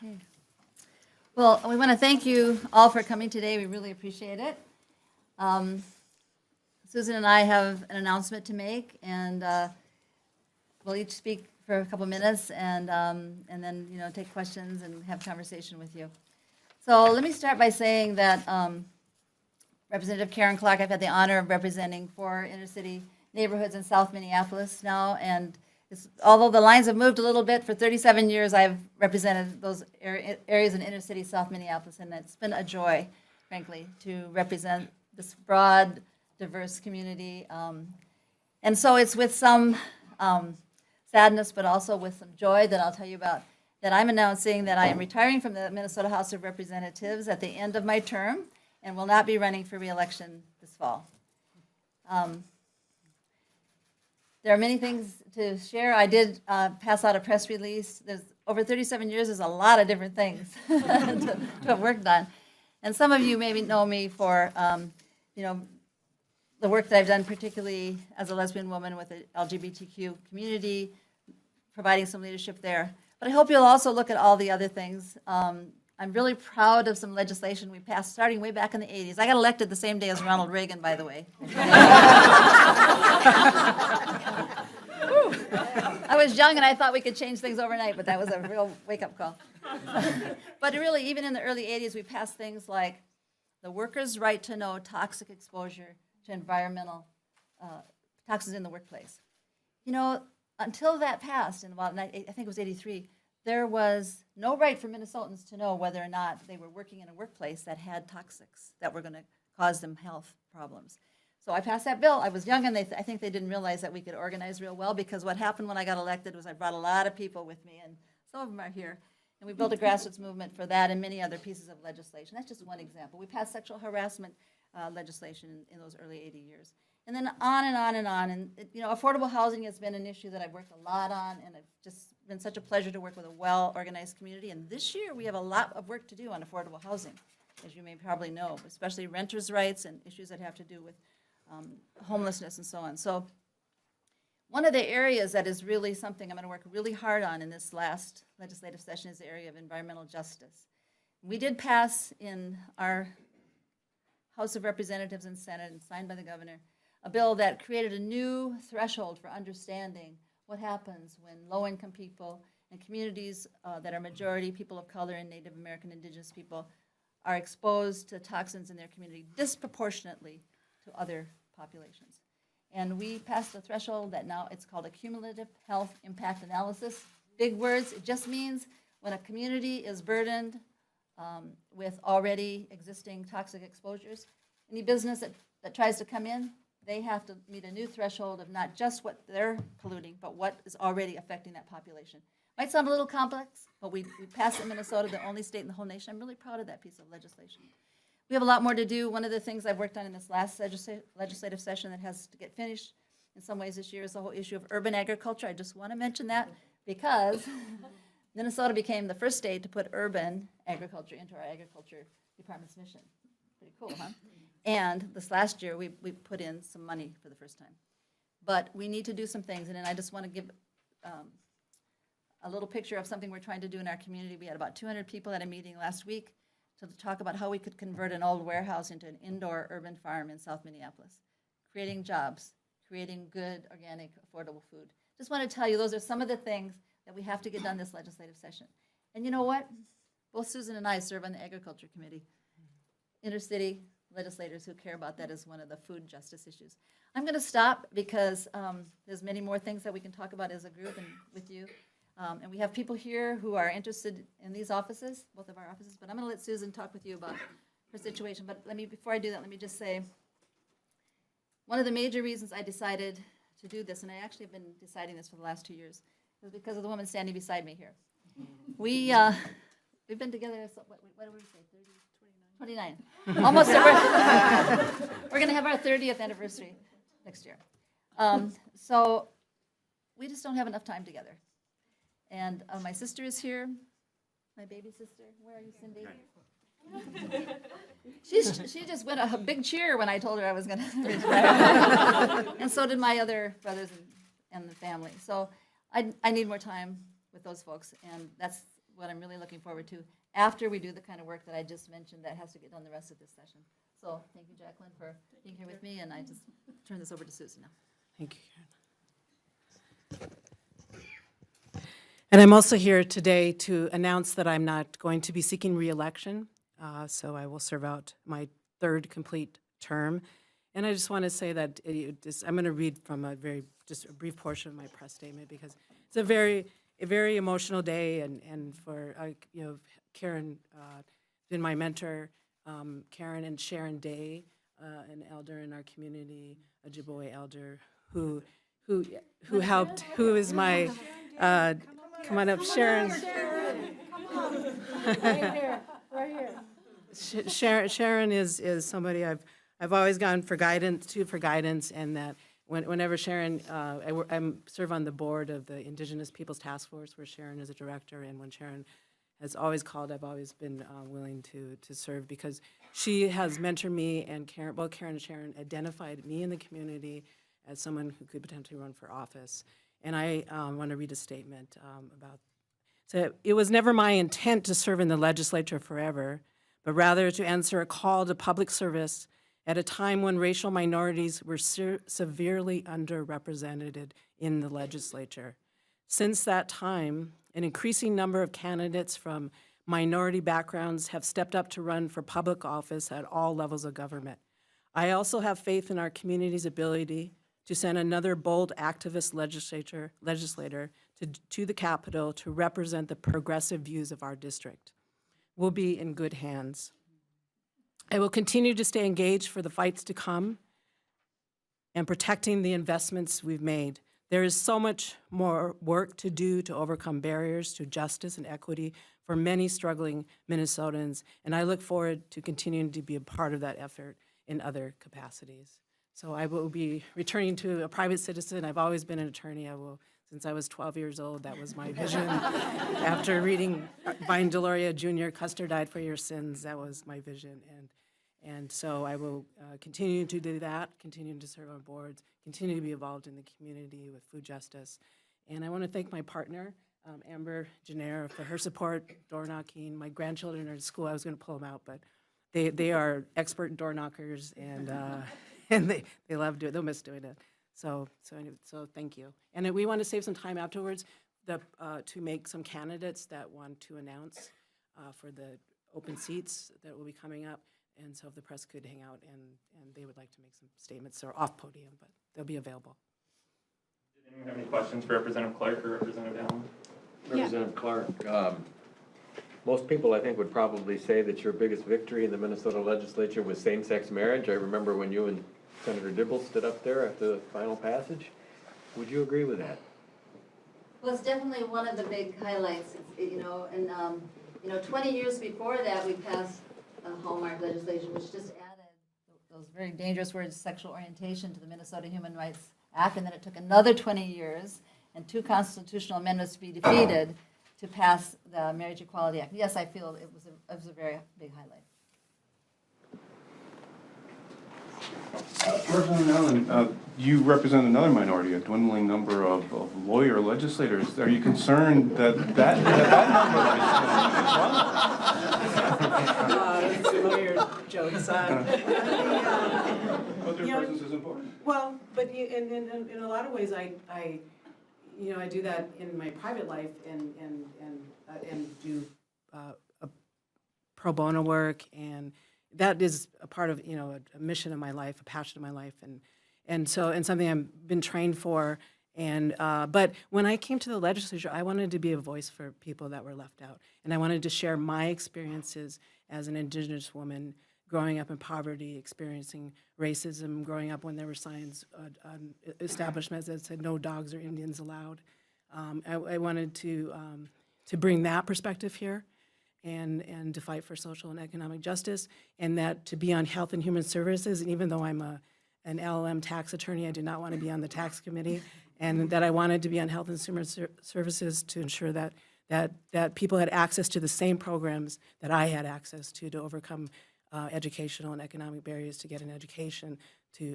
Okay. Well, we want to thank you all for coming today. We really appreciate it. Susan and I have an announcement to make, and we'll each speak for a couple minutes, and then take questions and have conversation with you. So let me start by saying that Representative Karen Clark, I've had the honor of representing 4 inner-city neighborhoods in South Minneapolis now, and although the lines have moved a little bit, for 37 years I've represented those areas in inner-city South Minneapolis, and it's been a joy, frankly, to represent this broad, diverse community. And so it's with some sadness, but also with some joy that I'll tell you about, that I'm announcing that I am retiring from the Minnesota House of Representatives at the end of my term and will not be running for re-election this fall. There are many things to share. I did pass out a press release. There's over 37 years is a lot of different things to have worked on. And some of you maybe know me for, the work that I've done, particularly as a lesbian woman with the LGBTQ community, providing some leadership there. But I hope you'll also look at all the other things. I'm really proud of some legislation we passed starting way back in the 80s. I got elected the same day as Ronald Reagan, by the way. I was young and I thought we could change things overnight, but that was a real wake-up call. But really, even in the early 80s, we passed things like the workers' right to know toxic exposure to environmental toxins in the workplace. Until that passed, in about, I think it was 83, there was no right for Minnesotans to know whether or not they were working in a workplace that had toxics that were going to cause them health problems. So I passed that bill. I was young, and I think they didn't realize that we could organize real well, because what happened when I got elected was I brought a lot of people with me, and some of them are here. And we built a grassroots movement for that and many other pieces of legislation. That's just one example. We passed sexual harassment legislation in those early 80 years. And then on and on and on. And affordable housing has been an issue that I've worked a lot on, and it's just been such a pleasure to work with a well-organized community. And this year we have a lot of work to do on affordable housing, as you may probably know, especially renters' rights and issues that have to do with homelessness and so on. So one of the areas that is really something I'm going to work really hard on in this last legislative session is the area of environmental justice. We did pass in our House of Representatives and Senate, and signed by the governor, a bill that created a new threshold for understanding what happens when low-income people and communities that are majority people of color and Native American indigenous people are exposed to toxins in their community disproportionately to other populations. And we passed a threshold that now it's called a cumulative health impact analysis. Big words. It just means when a community is burdened with already existing toxic exposures, any business that tries to come in, they have to meet a new threshold of not just what they're polluting, but what is already affecting that population. Might sound a little complex, but we passed it in Minnesota, the only state in the whole nation. I'm really proud of that piece of legislation. We have a lot more to do. One of the things I've worked on in this last legislative session that has to get finished in some ways this year is the whole issue of urban agriculture. I just want to mention that because Minnesota became the first state to put urban agriculture into our agriculture department's mission. Pretty cool, huh? And this last year, we put in some money for the first time. But we need to do some things, and then I just want to give a little picture of something we're trying to do in our community. We had about 200 people at a meeting last week to talk about how we could convert an old warehouse into an indoor urban farm in South Minneapolis, creating jobs, creating good, organic, affordable food. Just want to tell you, those are some of the things that we have to get done this legislative session. And you know what? Both Susan and I serve on the Agriculture Committee. Intercity legislators who care about that as one of the food justice issues. I'm going to stop because there's many more things that we can talk about as a group and with you. And we have people here who are interested in these offices, both of our offices, but I'm going to let Susan talk with you about her situation. But before I do that, let me just say, one of the major reasons I decided to do this, and I actually have been deciding this for the last 2 years, is because of the woman standing beside me here. We've been together, what do we say, 29. Almost. We're going to have our 30th anniversary next year. So we just don't have enough time together. And my sister is here, my baby sister. Where are you, Cindy? She just went a big cheer when I told her I was going to retire. And so did my other brothers and the family. So I need more time with those folks, and that's what I'm really looking forward to after we do the kind of work that I just mentioned that has to get done the rest of this session. So thank you, Jacqueline, for being here with me, and I just turn this over to Susan now. Thank you, Karen. And I'm also here today to announce that I'm not going to be seeking re-election, so I will serve out my third complete term. And I just want to say that I'm going to read from just a brief portion of my press statement because it's a very emotional day, and for Karen, been my mentor, Karen and Sharon Day, an elder in our community, a Ojibwe elder who helped, who is my, come on up, Sharon. Right here. Sharon is somebody I've always gone for guidance, and that whenever Sharon, I serve on the board of the Indigenous Peoples Task Force where Sharon is a director, and when Sharon has always called, I've always been willing to serve because she has mentored me, and both Karen and Sharon identified me in the community as someone who could potentially run for office. And I want to read a statement about. So it was never my intent to serve in the legislature forever, but rather to answer a call to public service at a time when racial minorities were severely underrepresented in the legislature. Since that time, an increasing number of candidates from minority backgrounds have stepped up to run for public office at all levels of government. I also have faith in our community's ability to send another bold activist legislator to the Capitol to represent the progressive views of our district. We'll be in good hands. I will continue to stay engaged for the fights to come and protecting the investments we've made. There is so much more work to do to overcome barriers to justice and equity for many struggling Minnesotans, and I look forward to continuing to be a part of that effort in other capacities. So I will be returning to a private citizen. I've always been an attorney. Since I was 12 years old, that was my vision. After reading Vine Deloria Jr., Custer Died for Your Sins, that was my vision. And so I will continue to do that, continue to serve on boards, continue to be involved in the community with food justice. And I want to thank my partner, Amber Jenner, for her support, door knocking. My grandchildren are in school. I was going to pull them out, but they are expert door knockers, and they love doing it. They'll miss doing it. So thank you. And we want to save some time afterwards to make some candidates that want to announce for the open seats that will be coming up. And so if the press could hang out and they would like to make some statements, they're off podium, but they'll be available. Did anyone have any questions for Representative Clark or Representative Allen? Representative Clark, most people I think would probably say that your biggest victory in the Minnesota legislature was same-sex marriage. I remember when you and Senator Dibble stood up there at the final passage. Would you agree with that? Well, it's definitely one of the big highlights, and 20 years before that, we passed a hallmark legislation, which just added those very dangerous words, sexual orientation, to the Minnesota Human Rights Act, and then it took another 20 years and 2 constitutional amendments to be defeated to pass the Marriage Equality Act. Yes, I feel it was a very big highlight. Representative Allen, you represent another minority, a dwindling number of lawyer legislators. Are you concerned that number is Lawyer jokes. But their presence is important. Well, but in a lot of ways, I do that in my private life and do pro bono work, and that is a part of a mission of my life, a passion of my life, and something I've been trained for. And but when I came to the legislature, I wanted to be a voice for people that were left out, and I wanted to share my experiences as an Indigenous woman growing up in poverty, experiencing racism, growing up when there were signs on establishments that said no dogs or Indians allowed. I wanted to bring that perspective here, and to fight for social and economic justice, and that to be on Health and Human Services. And even though I'm an LLM tax attorney, I did not want to be on the tax committee, and that I wanted to be on Health and Human Services to ensure that people had access to the same programs that I had access to overcome educational and economic barriers to get an education.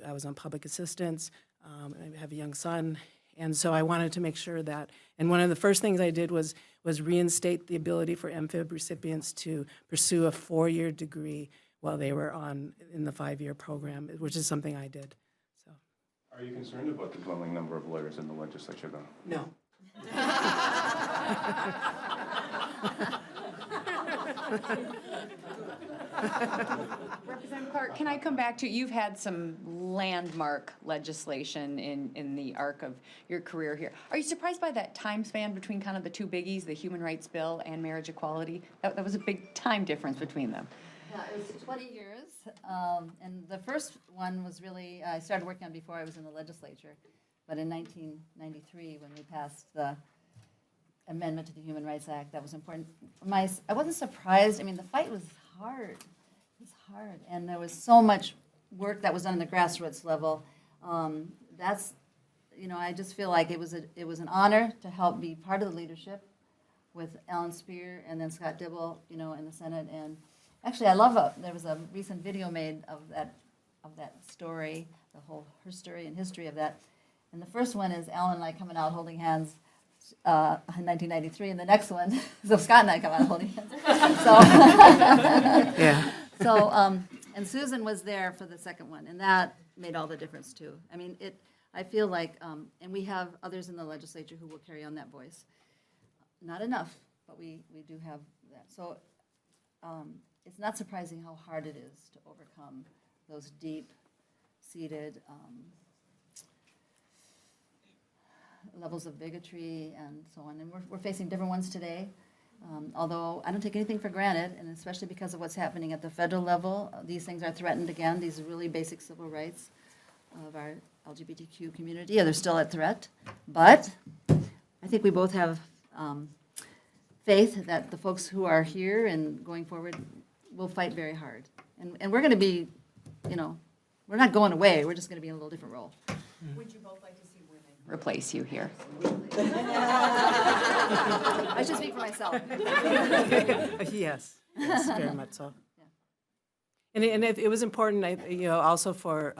I was on public assistance. I have a young son, And so I wanted to make sure that, and one of the first things I did was reinstate the ability for MPhib recipients to pursue a 4-year degree while they were in the 5-year program, which is something I did. So. Are you concerned about the dwindling number of lawyers in the legislature, though? No. Representative Clark, can I come back to, you've had some landmark legislation in the arc of your career here. Are you surprised by that time span between kind of the two biggies, the Human Rights Bill and marriage equality? That was a big time difference between them. Yeah, it was 20 years, and the first one was really, I started working on before I was in the legislature, but in 1993, when we passed the amendment to the Human Rights Act, that was important. I wasn't surprised. I mean, the fight was hard. It was hard, and there was so much work that was done on the grassroots level. That's, I just feel like it was an honor to help be part of the leadership with Alan Spear and then Scott Dibble, in the Senate. And actually, there was a recent video made of that story, her story and history of that. And the first one is Alan and I coming out holding hands in 1993, and the next one, so Scott and I come out holding hands. So, Yeah. so and Susan was there for the second one, and that made all the difference too. I mean, I feel like, and we have others in the legislature who will carry on that voice. Not enough, but we do have that. So it's not surprising how hard it is to overcome those deep-seated levels of bigotry and so on. And we're facing different ones today. Although I don't take anything for granted, and especially because of what's happening at the federal level, these things are threatened again. These really basic civil rights of our LGBTQ community. They're still at threat. But I think we both have faith that the folks who are here and going forward will fight very hard. And we're going to be, we're not going away. We're just going to be in a little different role. Would you both like to see women replace you here? I should speak for myself. Yes, very much so. And it was important, also for,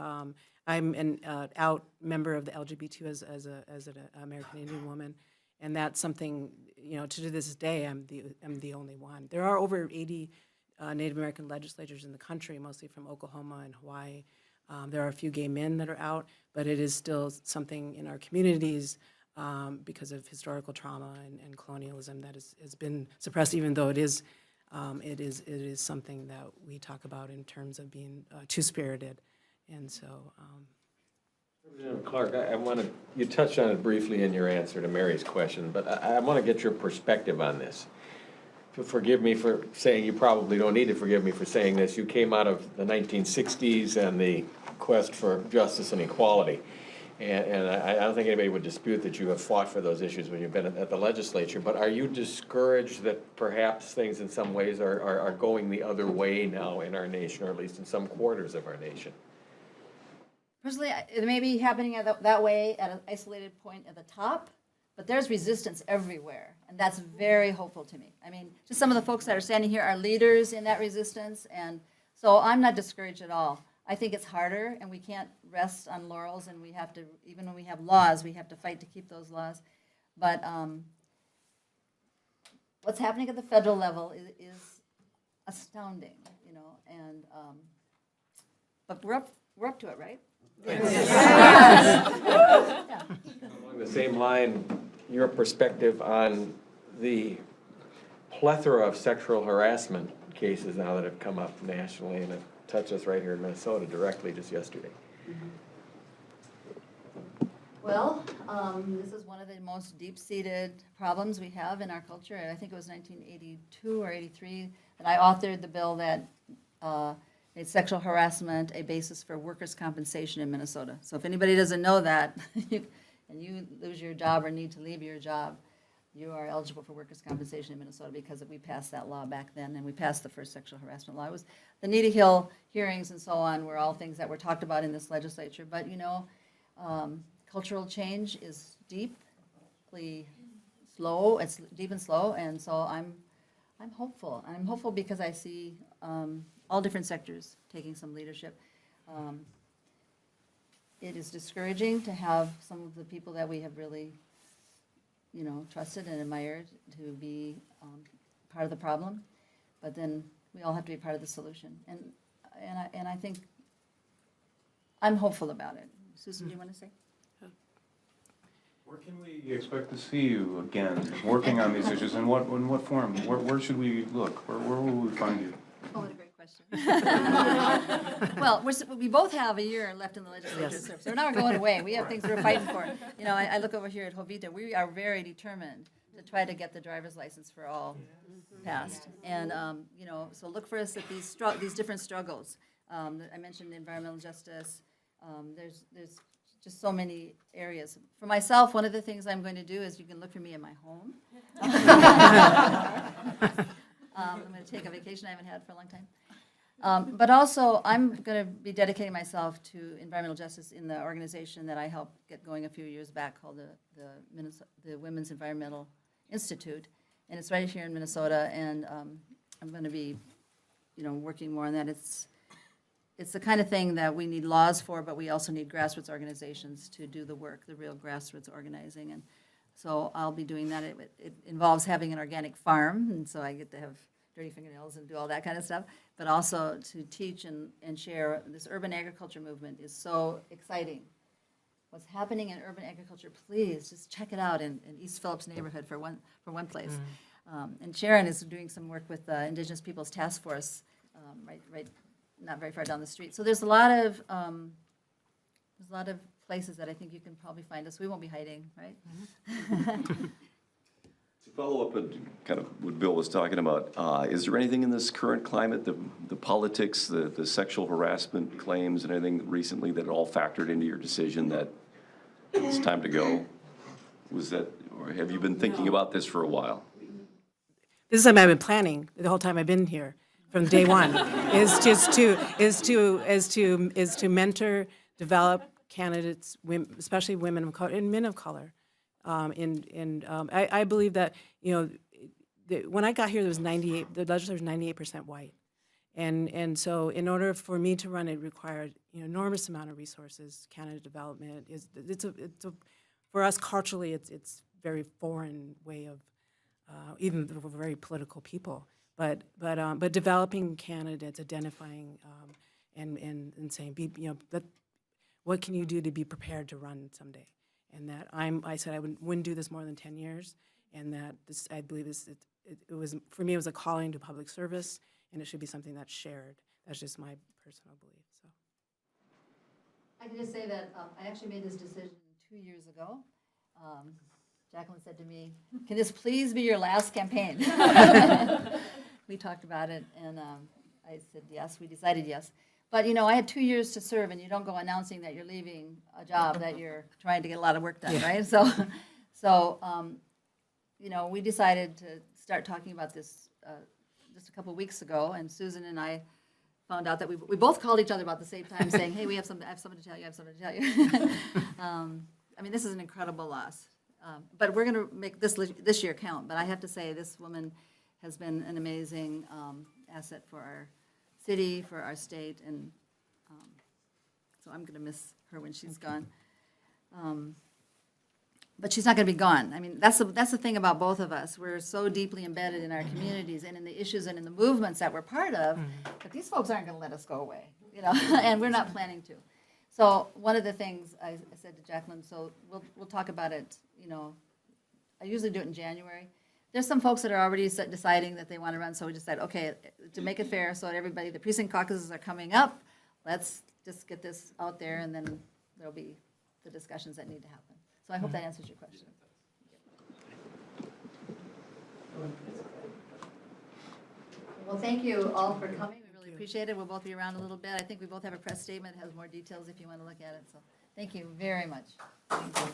I'm an out member of the LGBT as an American Indian woman, and that's something, to this day, I'm the only one. There are over 80 Native American legislators in the country, mostly from Oklahoma and Hawaii. There are a few gay men that are out, but it is still something in our communities because of historical trauma and colonialism that has been suppressed, even though it is something that we talk about in terms of being two-spirited. And so. Representative Clark, you touched on it briefly in your answer to Mary's question, but I want to get your perspective on this. Forgive me for saying, you probably don't need to forgive me for saying this, you came out of the 1960s and the quest for justice and equality. And I don't think anybody would dispute that you have fought for those issues when you've been at the legislature, but are you discouraged that perhaps things in some ways are going the other way now in our nation, or at least in some quarters of our nation? Personally, it may be happening that way at an isolated point at the top, but there's resistance everywhere, and that's very hopeful to me. I mean, just some of the folks that are standing here are leaders in that resistance, and so I'm not discouraged at all. I think it's harder, and we can't rest on laurels, and we have to, even when we have laws, we have to fight to keep those laws. But what's happening at the federal level is astounding, and but we're up to it, right? Along the same line, your perspective on the plethora of sexual harassment cases now that have come up nationally and have touched us right here in Minnesota directly just yesterday. Well, this is one of the most deep-seated problems we have in our culture. And I think it was 1982 or 83 that I authored the bill that made sexual harassment a basis for workers' compensation in Minnesota. So if anybody doesn't know that, and you lose your job or need to leave your job, you are eligible for workers' compensation in Minnesota because we passed that law back then, and we passed the first sexual harassment law. It was the Needy Hill hearings and so on were all things that were talked about in this legislature. But cultural change is deeply slow. It's deep and slow, and so I'm hopeful. I'm hopeful because I see all different sectors taking some leadership. it is discouraging to have some of the people that we have really, trusted and admired to be part of the problem. But then we all have to be part of the solution. And I think I'm hopeful about it. Susan, do you want to say? Where can we expect to see you again, working on these issues? In what form? Where should we look? Where will we find you? Oh, what a great question. Well, we both have a year left in the legislature, so we're not going away. We have things we're fighting for. I look over here at Jovita. We are very determined to try to get the driver's license for all passed. And, so look for us at these different struggles. I mentioned environmental justice. There's just so many areas. For myself, one of the things I'm going to do is you can look for me in my home. I'm going to take a vacation I haven't had for a long time. But also, I'm going to be dedicating myself to environmental justice in the organization that I helped get going a few years back called the Women's Environmental Institute. And it's right here in Minnesota, and I'm going to be, working more on that. It's the kind of thing that we need laws for, but we also need grassroots organizations to do the work, the real grassroots organizing. And so I'll be doing that. It involves having an organic farm, and so I get to have dirty fingernails and do all that kind of stuff, but also to teach and share. This urban agriculture movement is so exciting. What's happening in urban agriculture, please just check it out in East Phillips neighborhood for one place. And Sharon is doing some work with the Indigenous Peoples Task Force, right not very far down the street. So there's a lot of places that I think you can probably find us. We won't be hiding, right? To follow up on kind of what Bill was talking about, is there anything in this current climate, the politics, the sexual harassment claims and anything recently that all factored into your decision that it's time to go? Was that, or have you been thinking about this for a while? This is something I've been planning the whole time I've been here from day one, is to mentor, develop candidates, especially women of color and men of color. I believe that, when I got here, the legislature was 98% white. And so in order for me to run, it required enormous amount of resources. Candidate development for us culturally, it's very foreign way of, even we're very political people. But developing candidates, identifying, and saying, what can you do to be prepared to run someday? And that I said I wouldn't do this more than 10 years, and that I believe it was, for me, it was a calling to public service, and it should be something that's shared. That's just my personal belief. So I can just say that I actually made this decision 2 years ago. Jacqueline said to me, "Can this please be your last campaign?" We talked about it, and I said yes. We decided yes. But, I had 2 years to serve, and you don't go announcing that you're leaving a job that you're trying to get a lot of work done, right? So, we decided to start talking about this just a couple of weeks ago, and Susan and I found out that we both called each other about the same time saying, hey, I have something to tell you, this is an incredible loss. But we're going to make this year count. But I have to say, this woman has been an amazing asset for our city, for our state, and so I'm going to miss her when she's gone. But she's not going to be gone. That's the thing about both of us. We're so deeply embedded in our communities and in the issues and in the movements that we're part of, that these folks aren't going to let us go away, and we're not planning to. So one of the things I said to Jacqueline, so we'll talk about it, I usually do it in January. There's some folks that are already deciding that they want to run, so we decided, okay, to make it fair, so everybody, the precinct caucuses are coming up, let's just get this out there, and then there'll be the discussions that need to happen. So I hope that answers your question. Well, thank you all for coming. We really appreciate it. We'll both be around a little bit. I think we both have a press statement that has more details if you want to look at it. So thank you very much. Thank you.